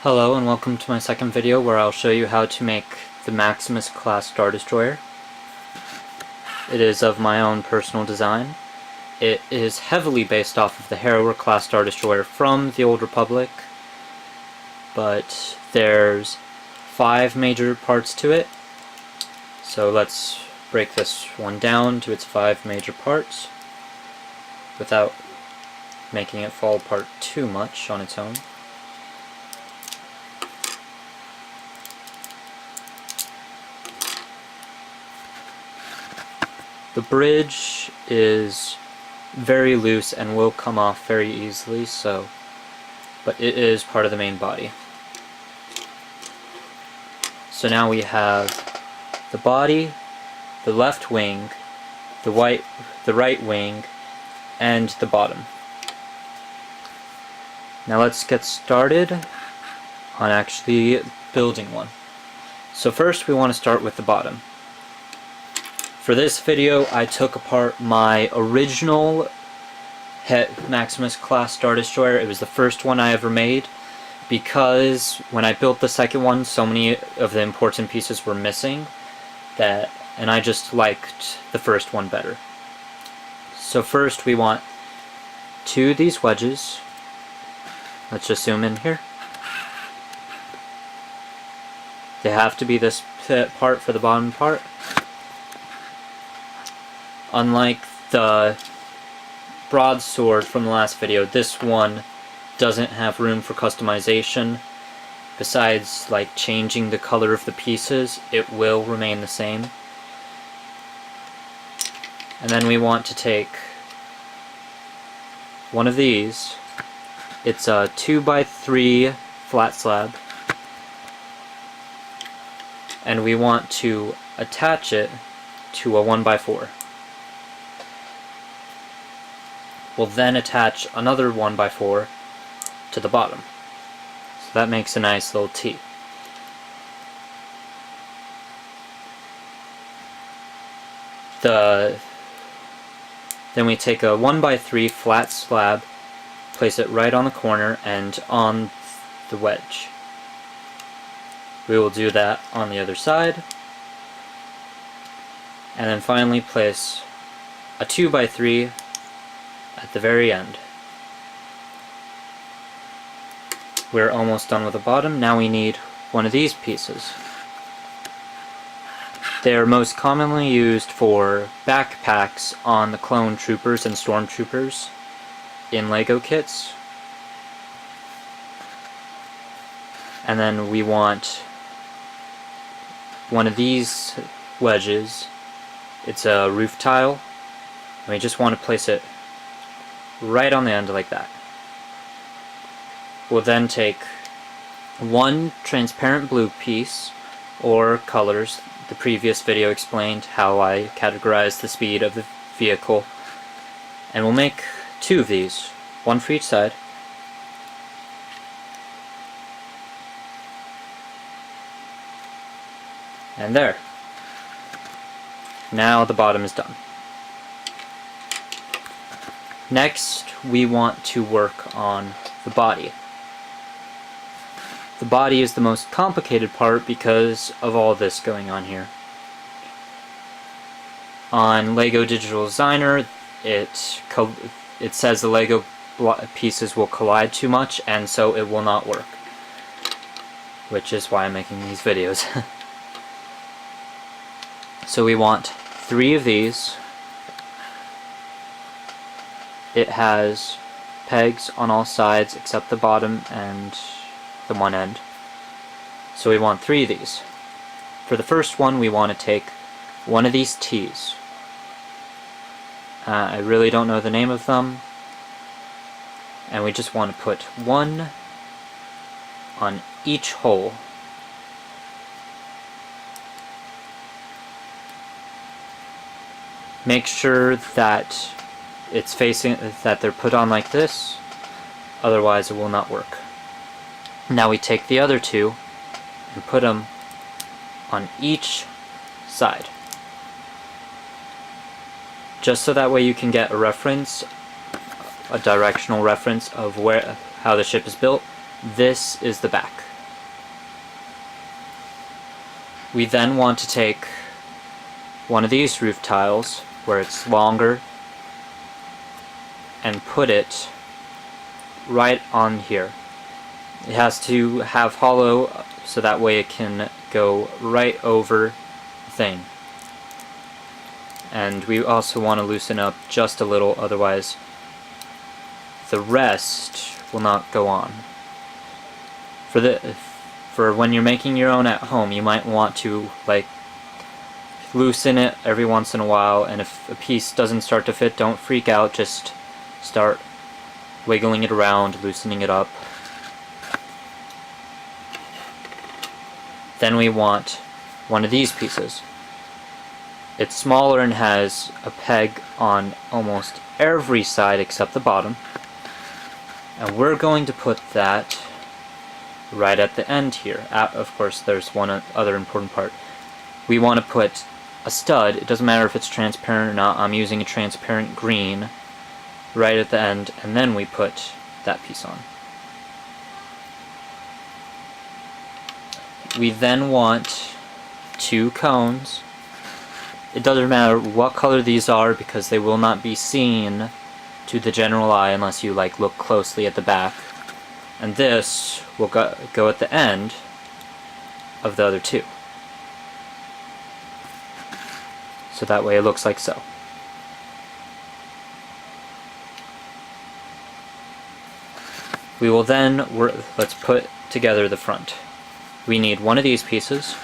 Hello and welcome to my second video where I'll show you how to make the Maximus Class Star Destroyer. It is of my own personal design. It is heavily based off of the Harrower Class Star Destroyer from the Old Republic, but there's 5 major parts to it. So let's break this one down to its 5 major parts without making it fall apart too much on its own. The bridge is very loose and will come off very easily, but it is part of the main body. So now we have the body, the left wing, the right wing, and the bottom. Now let's get started on actually building one. So first we want to start with the bottom. For this video, I took apart my original Maximus Class Star Destroyer. It was the first one I ever made, because when I built the second one, so many of the important pieces were missing, and I just liked the first one better. So first we want 2 of these wedges. Let's just zoom in here. They have to be this part for the bottom part. Unlike the broadsword from the last video, this one doesn't have room for customization. Besides, like, changing the color of the pieces, it will remain the same. And then we want to take one of these. It's a 2x3 flat slab. And we want to attach it to a 1x4. We'll then attach another 1x4 to the bottom. So that makes a nice little T. Then we take a 1x3 flat slab, place it right on the corner and on the wedge. We will do that on the other side. And then finally place a 2x3 at the very end. We're almost done with the bottom. Now we need one of these pieces. They are most commonly used for backpacks on the clone troopers and stormtroopers in LEGO kits. And then we want one of these wedges. It's a roof tile, and we just want to place it right on the end like that. We'll then take one transparent blue piece, or colors. The previous video explained how I categorize the speed of the vehicle. And we'll make 2 of these, one for each side. And there. Now the bottom is done. Next, we want to work on the body. The body is the most complicated part because of all this going on here. On LEGO Digital Designer, it says the LEGO pieces will collide too much, and so it will not work. Which is why I'm making these videos. So we want 3 of these. It has pegs on all sides except the bottom and the one end. So we want 3 of these. For the first one, we want to take one of these T's. I really don't know the name of them. And we just want to put one on each hole. Make sure that it's facing, that they're put on like this, otherwise it will not work. Now we take the other 2 and put them on each side. Just so that way you can get a reference, a directional reference of how the ship is built. This is the back. We then want to take one of these roof tiles, where it's longer, and put it right on here. It has to have hollow, so that way it can go right over the thing. And we also want to loosen up just a little, otherwise the rest will not go on. For when you're making your own at home, you might want to like loosen it every once in a while, and if a piece doesn't start to fit, don't freak out, just start wiggling it around, loosening it up. Then we want one of these pieces. It's smaller and has a peg on almost every side except the bottom. And we're going to put that right at the end here. Of course, there's one other important part. We want to put a stud, it doesn't matter if it's transparent or not, I'm using a transparent green, right at the end, and then we put that piece on. We then want 2 cones. It doesn't matter what color these are because they will not be seen to the general eye unless you like look closely at the back. And this will go at the end of the other 2. So that way it looks like so. We will then let's put together the front. We need one of these pieces.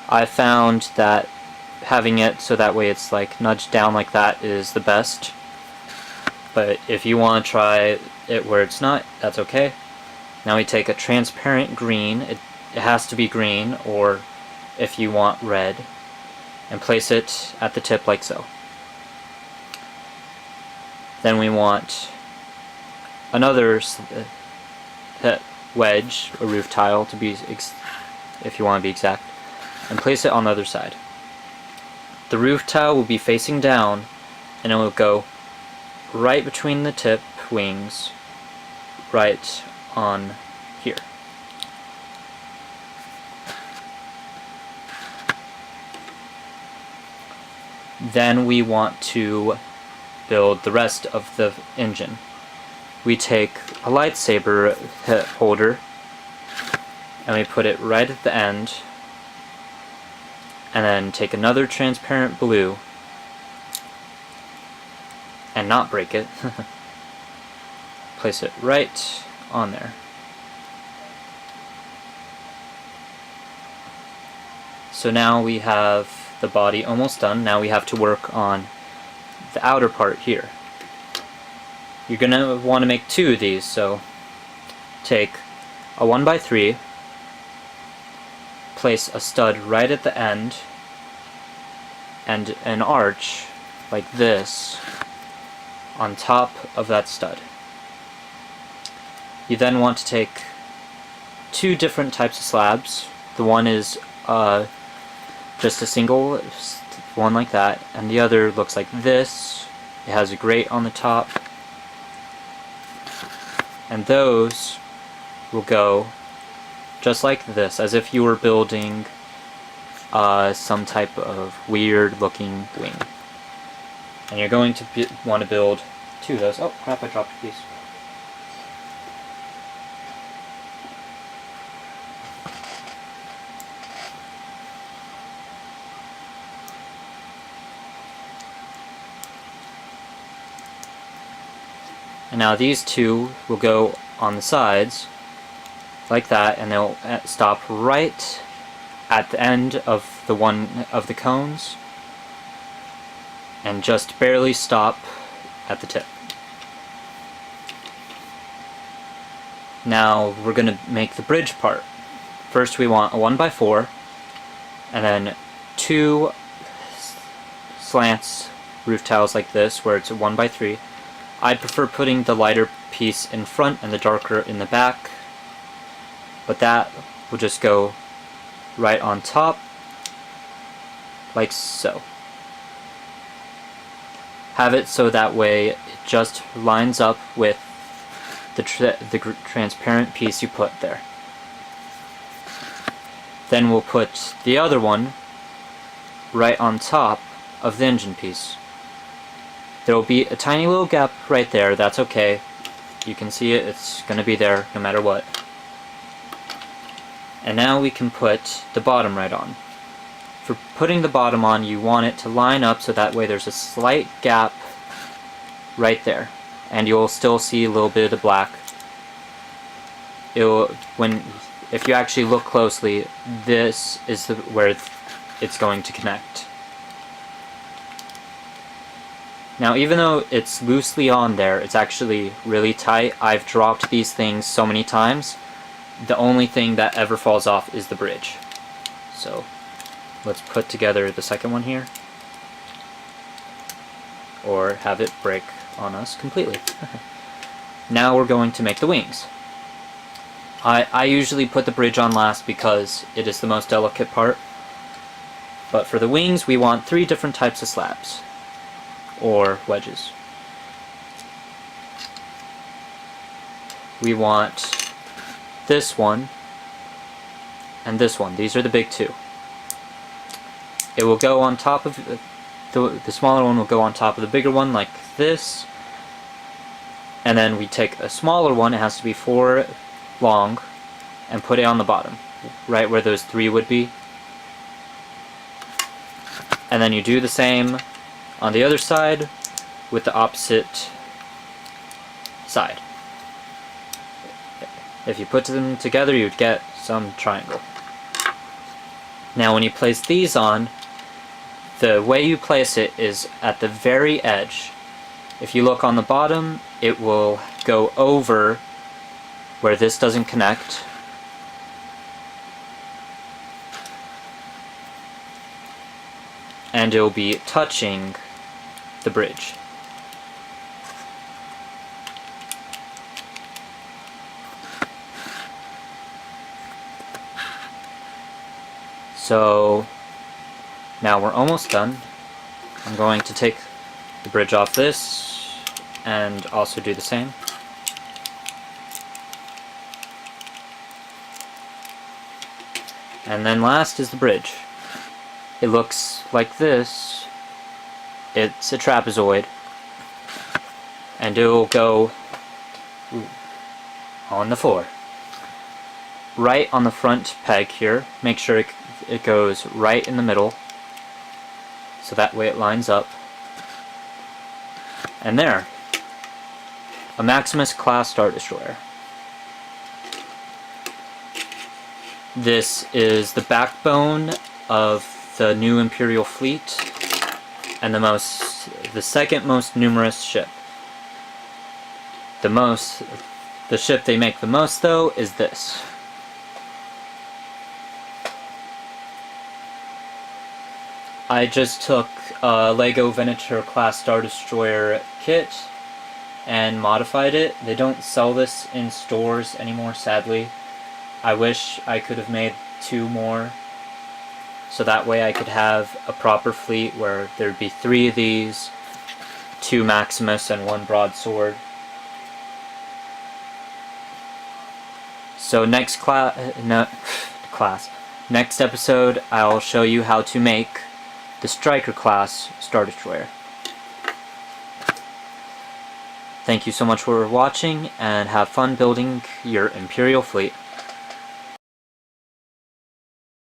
I found that having it so that way it's like nudged down like that is the best. But if you want to try it where it's not, that's okay. Now we take a transparent green, it has to be green, or if you want red, and place it at the tip like so. Then we want another wedge, a roof tile to be, if you want to be exact, and place it on the other side. The roof tile will be facing down, and it will go right between the tip wings, right on here. Then we want to build the rest of the engine. We take a lightsaber holder and we put it right at the end, and then take another transparent blue and not break it. Place it right on there. So now we have the body almost done. Now we have to work on the outer part here. You're going to want to make 2 of these, so take a 1x3, place a stud right at the end, and an arch like this on top of that stud. You then want to take 2 different types of slabs. The one is just a single one like that, and the other looks like this. It has a grate on the top, and those will go just like this, as if you were building some type of weird looking wing. And you're going to want to build 2 of those. Oh crap, I dropped a piece. And now these 2 will go on the sides like that, and they'll stop right at the end of the one of the cones and just barely stop at the tip. Now we're going to make the bridge part. First we want a 1x4 and then 2 slants roof tiles like this where it's a 1x3. I prefer putting the lighter piece in front and the darker in the back, but that will just go right on top like so. Have it so that way it just lines up with the transparent piece you put there. Then we'll put the other one right on top of the engine piece. There will be a tiny little gap right there, that's okay. You can see it, it's going to be there no matter what. And now we can put the bottom right on. For putting the bottom on, you want it to line up so that way there's a slight gap right there. And you'll still see a little bit of black. If you actually look closely, this is where it's going to connect. Now, even though it's loosely on there, it's actually really tight. I've dropped these things so many times. The only thing that ever falls off is the bridge. So, let's put together the second one here. Or have it break on us completely. Now we're going to make the wings. I usually put the bridge on last because it is the most delicate part. But for the wings, we want 3 different types of slabs. Or wedges. We want this one and this one. These are the big 2. It will go on top of the smaller one will go on top of the bigger one like this. And then we take a smaller one, it has to be 4 long, and put it on the bottom, right where those 3 would be. And then you do the same on the other side with the opposite side. If you put them together, you'd get some triangle. Now when you place these on, the way you place it is at the very edge. If you look on the bottom, it will go over where this doesn't connect. And it will be touching the bridge. So now we're almost done. I'm going to take the bridge off this and also do the same. And then last is the bridge. It looks like this. It's a trapezoid, and it will go on the floor. Right on the front peg here, make sure it goes right in the middle, so that way it lines up. And there, a Maximus Class Star Destroyer. This is the backbone of the new Imperial fleet, and the second most numerous ship. The ship they make the most, though, is this. I just took a Lego Venator Class Star Destroyer kit and modified it. They don't sell this in stores anymore, sadly. I wish I could have made 2 more, so that way I could have a proper fleet where there'd be 3 of these, 2 Maximus and 1 broadsword. So next next episode I'll show you how to make the Striker class Star Destroyer. Thank you so much for watching, and have fun building your Imperial fleet.